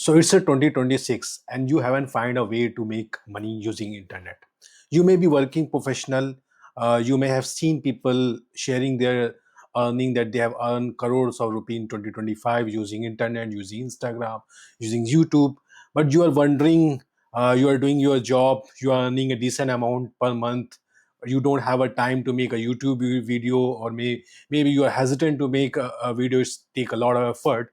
So it's a 2026 and you haven't find a way to make money using internet. You may be working professional. You may have seen people sharing their earning that they have earned crores of rupees in 2025 using internet, using Instagram, using YouTube. But you are wondering, you are doing your job, you are earning a decent amount per month. You don't have a time to make a YouTube video, or maybe you are hesitant to make a video. It's take a lot of effort.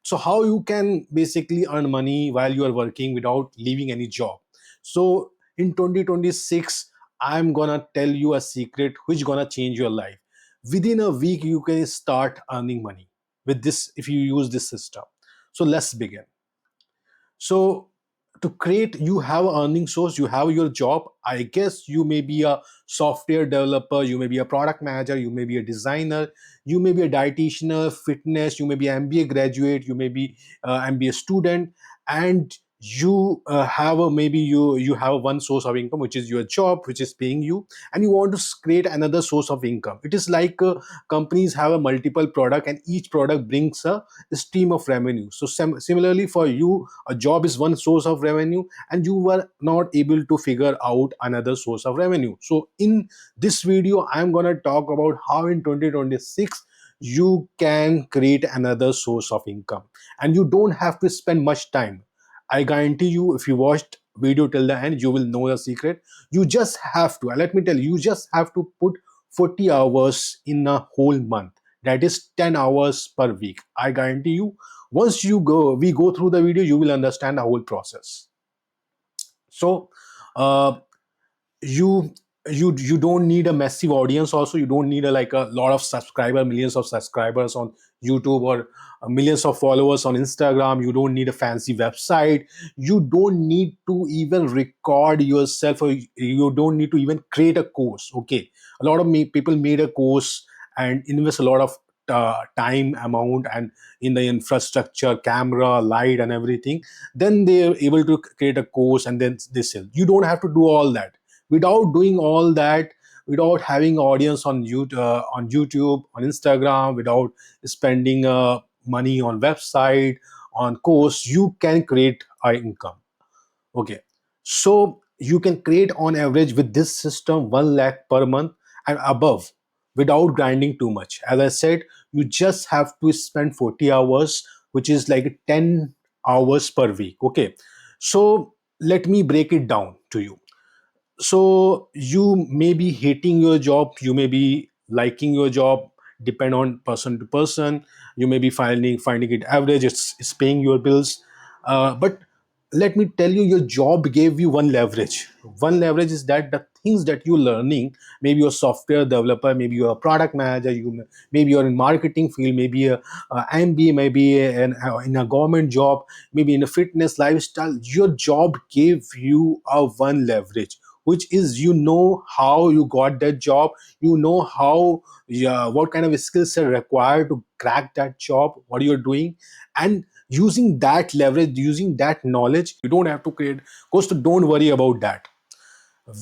So how you can basically earn money while you are working without leaving any job? So in 2026, I'm gonna tell you a secret which gonna change your life. Within a week you can start earning money with this if you use this system. So let's begin. So to create, you have an earning source, you have your job. I guess you may be a software developer, you may be a product manager, you may be a designer, you may be a dietitian, a fitness, you may be an MBA graduate, you may be MBA student, and you have a, maybe you have one source of income which is your job, which is paying you, and you want to create another source of income. It is like companies have a multiple product, and each product brings a stream of revenue. So similarly for you, a job is one source of revenue, and you were not able to figure out another source of revenue. So in this video I'm going to talk about how in 2026 you can create another source of income, and you don't have to spend much time. I guarantee you, if you watched video till the end, you will know the secret. You just have to, let me tell you, you just have to put 40 hours in a whole month. That is 10 hours per week. I guarantee you, once we go through the video, you will understand the whole process. So uh, you you don't need a massive audience. Also, you don't need like a lot of subscriber, millions of subscribers on YouTube, or millions of followers on Instagram. You don't need a fancy website. You don't need to even record yourself, or you don't need to even create a course. Okay, a lot of people made a course and invest a lot of time amount and in the infrastructure, camera, light, and everything. Then they're able to create a course and then they sell. You don't have to do all that. Without doing all that, without having audience on YouTube, on Instagram, without spending money on website, on course, you can create income. Okay, so you can create on average with this system 1 lakh per month and above, without grinding too much. As I said, you just have to spend 40 hours, which is like 10 hours per week. Okay, so let me break it down to you. So you may be hating your job, you may be liking your job, depend on person to person. You may be finding it average, it's paying your bills. But let me tell you, your job gave you one leverage. One leverage is that the things that you're learning, maybe you're a software developer, maybe you're a product manager, maybe you're in marketing field, maybe a MBA, maybe in a government job, maybe in a fitness lifestyle. Your job gave you a one leverage, which is, you know how you got that job, you know how, yeah, what kind of skills are required to crack that job, what you're doing. And using that leverage, using that knowledge, you don't have to create course. So don't worry about that,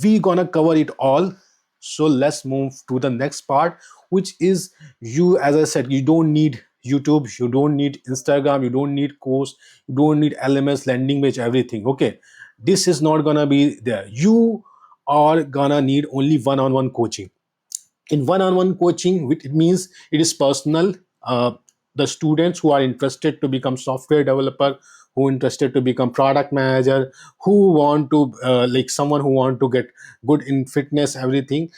we gonna cover it all. So let's move to the next part, which is, you, as I said, you don't need YouTube, you don't need Instagram, you don't need course, you don't need LMS, landing page, everything. Okay, this is not gonna be there. You are gonna need only one-on-one coaching. In one-on-one coaching, it means it is personal. The students who are interested to become software developer, who interested to become product manager, who want to like someone who want to get good in fitness, everything,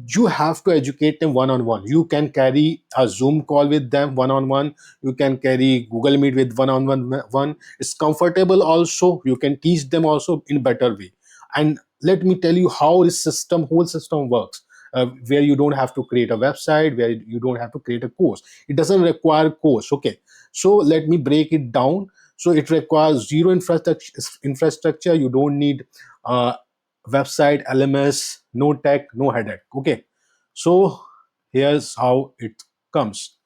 you have to educate them one-on-one. You can carry a Zoom call with them one-on-one, you can carry Google Meet with one-on-one. It's comfortable. Also, you can teach them also in better way. And let me tell you how this whole system works. Where you don't have to create a website, where you don't have to create a course. It doesn't require course. Okay, so let me break it down. So it requires zero infrastructure. You don't need website, LMS, no tech, no headache. Okay, so here's how it comes.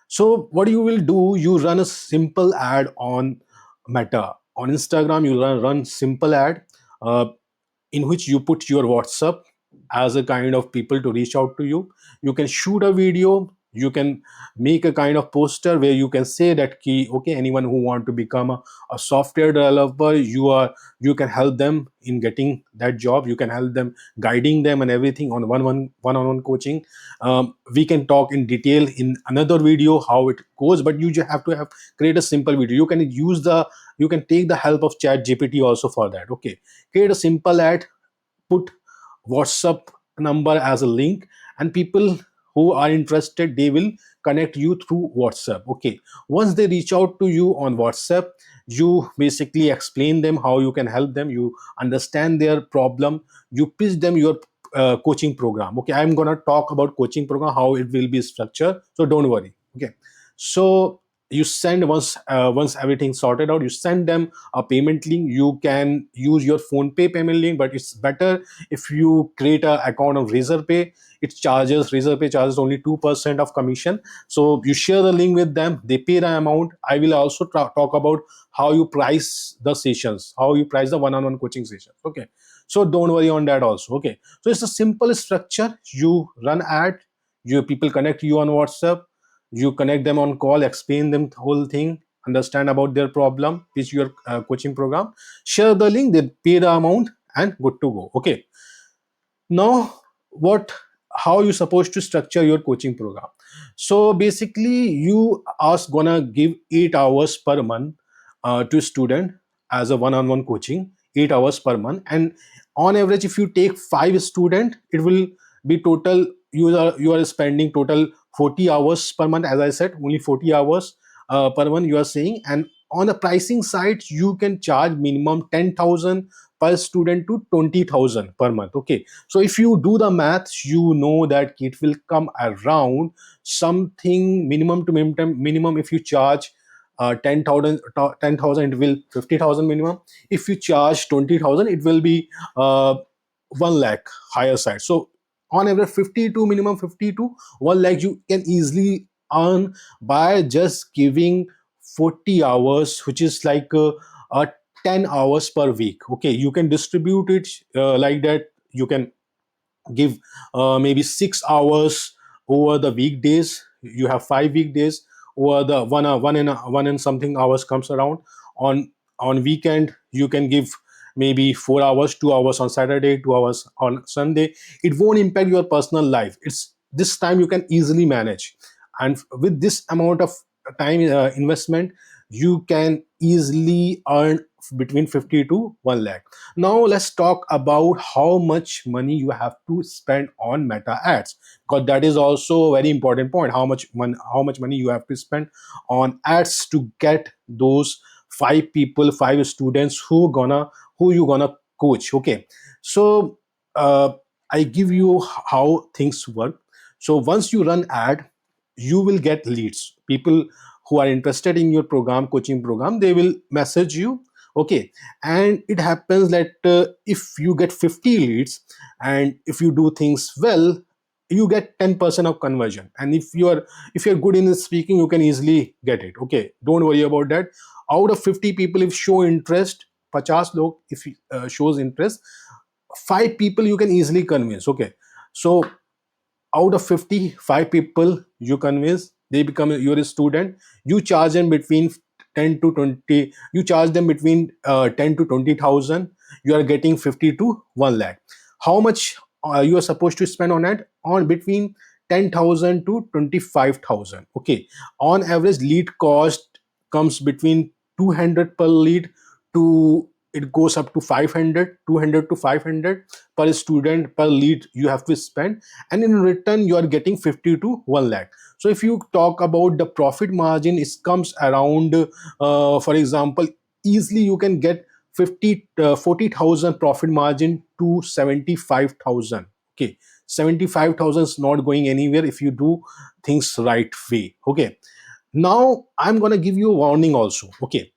So what you will do, you run a simple ad on Meta, on Instagram. You run simple ad, uh, in which you put your WhatsApp as a kind of people to reach out to you. You can shoot a video, You can make a kind of poster where you can say that key, okay, anyone who want to become a software developer, you can help them in getting that job. You can help them, guiding them and everything on one-on-one coaching. We can talk in detail in another video how it goes, but you just have to have create a simple video. You can take the help of chat gpt also for that. Okay, create a simple ad, put WhatsApp number as a link, and people who are interested, they will connect you through WhatsApp. Okay, once they reach out to you on WhatsApp, you basically explain them how you can help them, you understand their problem, you pitch them your coaching program. Okay, I'm gonna talk about coaching program, how it will be structured, so don't worry. Okay, so you send, once everything sorted out, you send them a payment link. You can use your phone pay payment link, but it's better if you create a account of razorpay. Razorpay charges only 2% of commission. So you share the link with them, they pay the amount. I will also talk about how you price the sessions, how you price the one-on-one coaching sessions. Okay, so don't worry on that also. Okay, so it's a simple structure. You run ad, your people connect you on WhatsApp, you connect them on call, explain them the whole thing, understand about their problem, pitch your coaching program, share the link, they pay the amount, and good to go. Okay, now what how you supposed to structure your coaching program? So basically you are gonna give 8 hours per month to student as a one-on-one coaching, 8 hours per month. And on average, if you take 5 student, it will be total, you are spending total 40 hours per month. As I said, only 40 hours per month you are saying. And on the pricing side, you can charge minimum 10,000 per student to 20,000 per month. Okay, so if you do the math, you know that it will come around something minimum to minimum. If you charge 10,000, it will 50,000 minimum. If you charge 20,000, it will be 1 lakh higher side. So on average, 50 to minimum 50 to 1 lakh you can easily earn by just giving 40 hours, which is like 10 hours per week. Okay, you can distribute it like that. You can give maybe 6 hours over the weekdays. You have 5 weekdays, or the one and something hours comes around on weekend. You can give maybe 4 hours, 2 hours on Saturday, 2 hours on Sunday. It won't impact your personal life. It's this time you can easily manage, and with this amount of time investment, you can easily earn between 50 to 1 lakh. Now let's talk about how much money you have to spend on meta ads, because that is also a very important point. How much money you have to spend on ads to get those 5 people, 5 students who you gonna coach. Okay, so uh, I give you how things work. So once you run ad, you will get leads. People who are interested in your program, coaching program, they will message you. Okay, and it happens that if you get 50 leads, and if you do things well, you get 10% of conversion. And if you're good in speaking, you can easily get it. Okay, don't worry about that. Out of 50 people, if show interest, 50 log if shows interest, 5 people you can easily convince. Okay, so out of 55 people you convince, they become your student. You charge them between 10 to 20, you charge them between 10 to 20,000. You are getting 50 to 1 lakh. How much you are supposed to spend on it? On between 10,000 to 25,000. Okay, on average lead cost comes between 200 per lead to, it goes up to 500, 200 to 500 per student per lead you have to spend. And in return you are getting 50 to 1 lakh. So if you talk about the profit margin, it comes around for example, easily you can get 40,000 profit margin to 75,000. Okay, 75,000 is not going anywhere if you do things right way. Okay, now I'm going to give you a warning also. Okay,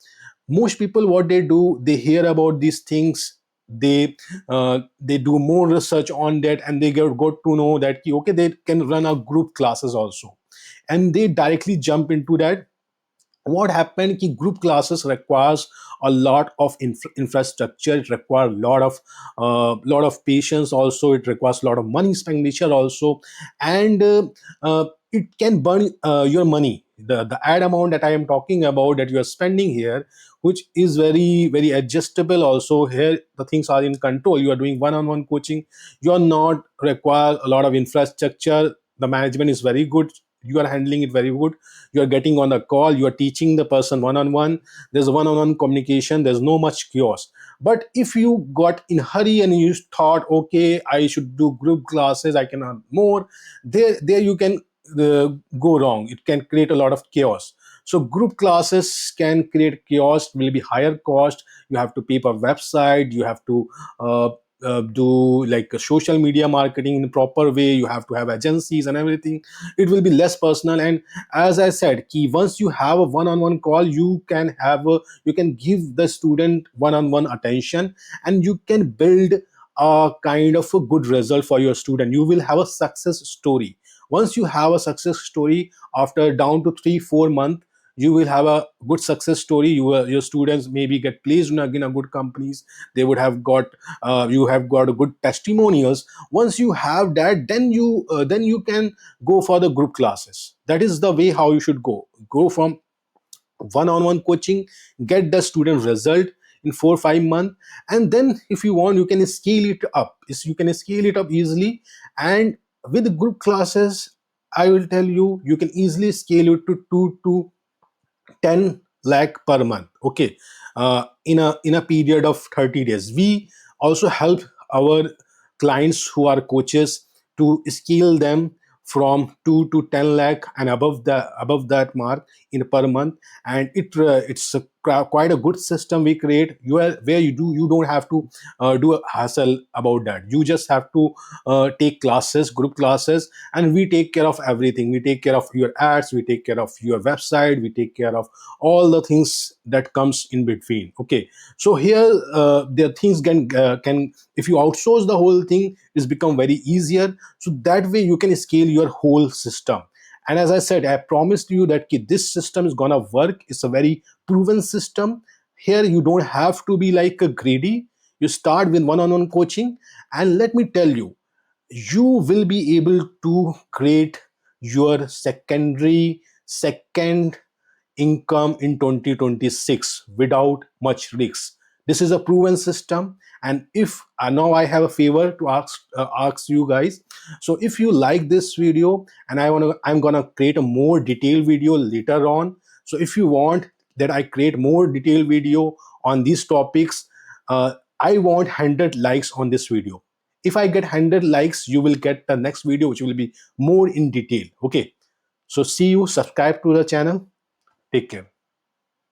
most people, what they do, they hear about these things, they do more research on that, and they got to know that okay, they can run a group classes also, and they directly jump into that. What happened ki group classes requires a lot of infrastructure, it requires lot of patience also, it requires a lot of money expenditure also. And it can burn your money. The ad amount that I am talking about, that you are spending here, which is very very adjustable also. Here the things are in control. You are doing one-on-one coaching, you are not require a lot of infrastructure. The management is very good, you are handling it very good. You are getting on a call, you are teaching the person one-on-one. There's one-on-one communication, there's no much chaos. But if you got in hurry and you thought, okay, I should do group classes, I can earn more, there you can go wrong. It can create a lot of chaos. So group classes can create chaos, will be higher cost. You have to pay per website, you have to uh, do like a social media marketing in a proper way, you have to have agencies and everything. It will be less personal. And as I said, key, once you have a one-on-one call, you can have a, you can give the student one-on-one attention, and you can build a kind of a good result for your student. You will have a success story. Once you have a success story, after down to 3 4 months, you will have a good success story. Your students maybe get placed in a good companies. They would have got you have got a good testimonials. Once you have that, then you can go for the group classes. That is the way how you should go from one-on-one coaching, get the student result in 4 5 months. And then if you want, you can scale it up. You can scale it up easily. And with group classes, I will tell you, you can easily scale it to 2 to 10 lakh per month. Okay. In a period of 30 days, we also help our clients who are coaches to scale them from 2 to 10 lakh and above that mark in per month. And it's quite a good system we create. Where you don't have to do a hassle about that. You just have to take classes, group classes, and we take care of everything. We take care of your ads, we take care of your website, we take care of all the things that comes in between. Okay. So here the things can, if you outsource the whole thing, it's become very easier. So that way you can scale your whole system. And as I said, I promised you that this system is gonna work. It's a very proven system. Here you don't have to be like a greedy. You start with one-on-one coaching, and let me tell you, you will be able to create your second income in 2026 without much risks. This is a proven system. And if now I have a favor to ask you guys. So if you like this video, and I'm gonna create a more detailed video later on. So if you want that I create more detailed video on these topics, I want 100 likes on this video. If I get 100 likes, you will get the next video, which will be more in detail. Okay. So see you, subscribe to the channel. Take care.